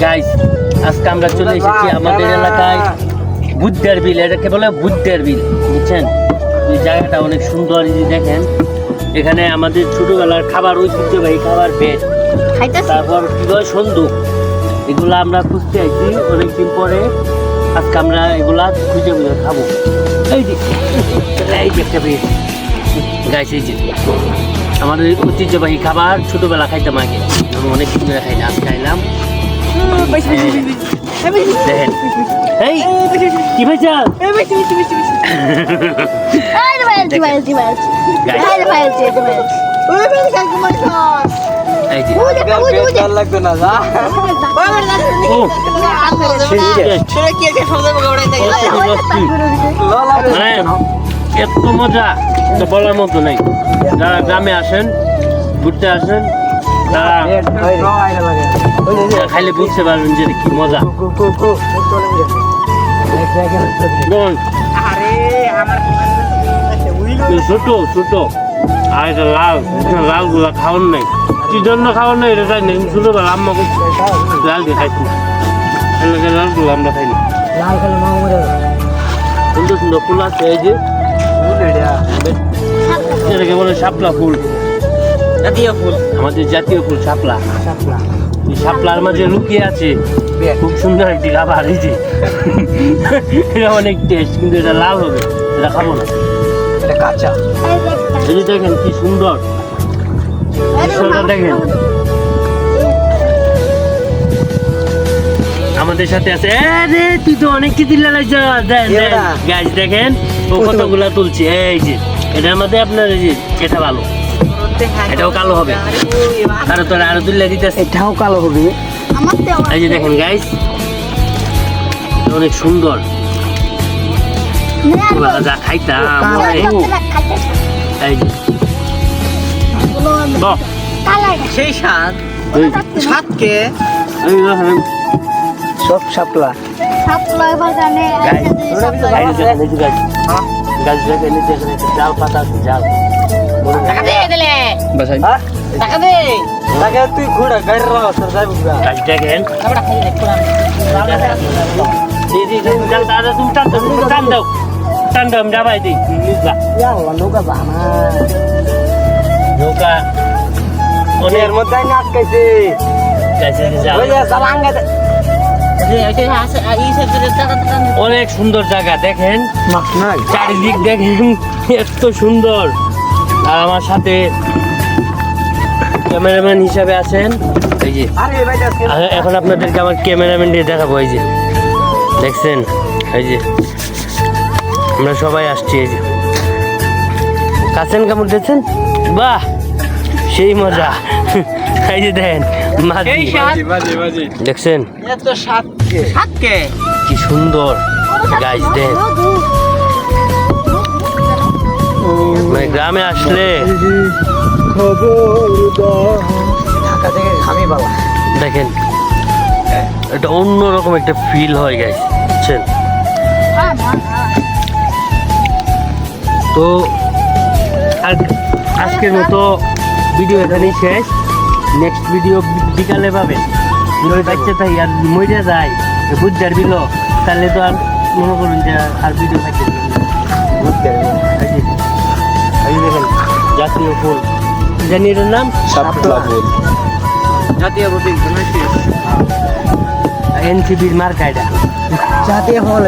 Guys আজকে আমরা চলে এসেছি আমাদের এলাকায় বুদ্ধের বিল, এটাকে বলে বুদ্ধের বিল, বুঝছেন? এই জায়গাটা অনেক সুন্দর। এই যে দেখেন এখানে আমাদের ছোটবেলার খাবার, ঐতিহ্যবাহী খাবার বেড, তারপর কি হয় সন্দুক, এগুলো আমরা খুঁজতে আইছি অনেকদিন পরে। আজকে আমরা এগুলা খুঁজে খুঁজে খাবো। এই যে একটা বেড গাইস, এই যে আমাদের ঐতিহ্যবাহী খাবার, ছোটবেলা খাইতাম আগে, অনেক দিন ধরে খাই না, আজ খাইলাম। দেখেন এই কি ভাইছা এত মজা তো বলার মতো নেই। যারা গ্রামে আসেন, ঘুরতে আসেন, তারা খাইলে বুঝতে পারবেন যে কি মজা। ছোট ছোট আর এটা লাল, লাল গুলা খাওয়ার নাই, কি জন্য খাওয়ার নাই এটা চাই না। ছোটবেলা আম্মা লাল দিয়ে খাইছি, লাল গুলো আমরা খাইনি। সুন্দর সুন্দর ফুল আছে, এই যে এটাকে বলে শাপলা ফুল, জাতীয় ফুল, আমাদের জাতীয় ফুল শাপলা। এই শাপলার মাঝে লুকিয়ে আছে খুব সুন্দর একটি খাবার। এই যে এটা অনেক টেস্ট, কিন্তু এটা লাল হবে, এটা খাবো না, এটা কাঁচা। এই যে দেখেন কি সুন্দর দৃশ্যটা, দেখেন আমাদের সাথে আছে। আরে তুই তো অনেক কিছু লাগাইছ, গাছ দেখেন ও কতগুলা তুলছি। এই যে এটার মধ্যে আপনার এই যে এটা ভালো, এটাও কালো হবে, আরো তোর আরো তুলে দিতেছে, এটাও কালো হবে। এই যে দেখেন গাইস, অনেক সুন্দর, যা খাইতাম। এই যে সেই স্বাদ, স্বাদকে সব শাপলা জাল পাতা, জাল তুই ঘোড়া গাড়ি দেখেন টান দাও, টান দাও, আমি যাবাই দিই নৌকা। নৌকা অনেক মধ্যে আটকাইছে, অনেক সুন্দর জায়গা দেখেন, চারিদিক দেখেন এত সুন্দর। আর আমার সাথে ক্যামেরাম্যান হিসাবে আছেন এই যে, এখন আপনাদেরকে আমার ক্যামেরাম্যান দিয়ে দেখাবো। এই যে দেখছেন, এই যে আমরা সবাই আসছি, এই যে কাছেন কেমন দেখছেন, বাহ সেই মজা। এই যে দেখেন দেখছেন কি সুন্দর গাইস, দেখেন মানে গ্রামে আসলে দেখেন এটা অন্যরকম একটা ফিল হয় গাইস, বুঝছেন? তো আজকের মতো ভিডিও এখানেই শেষ। নেক্সট ভিডিও বিকালে পাবেন। যদি বাচ্চা থাকি আর মরে যায় বুঝার বিল, তাহলে তো আর মনে করুন যে আর ভিডিও থাকতে দেখেন জাতীয় ফুল, জানি এটার নাম শাপলা ফুল, জাতীয় এনসিবির মার্কা, এটা জাতীয় ফল।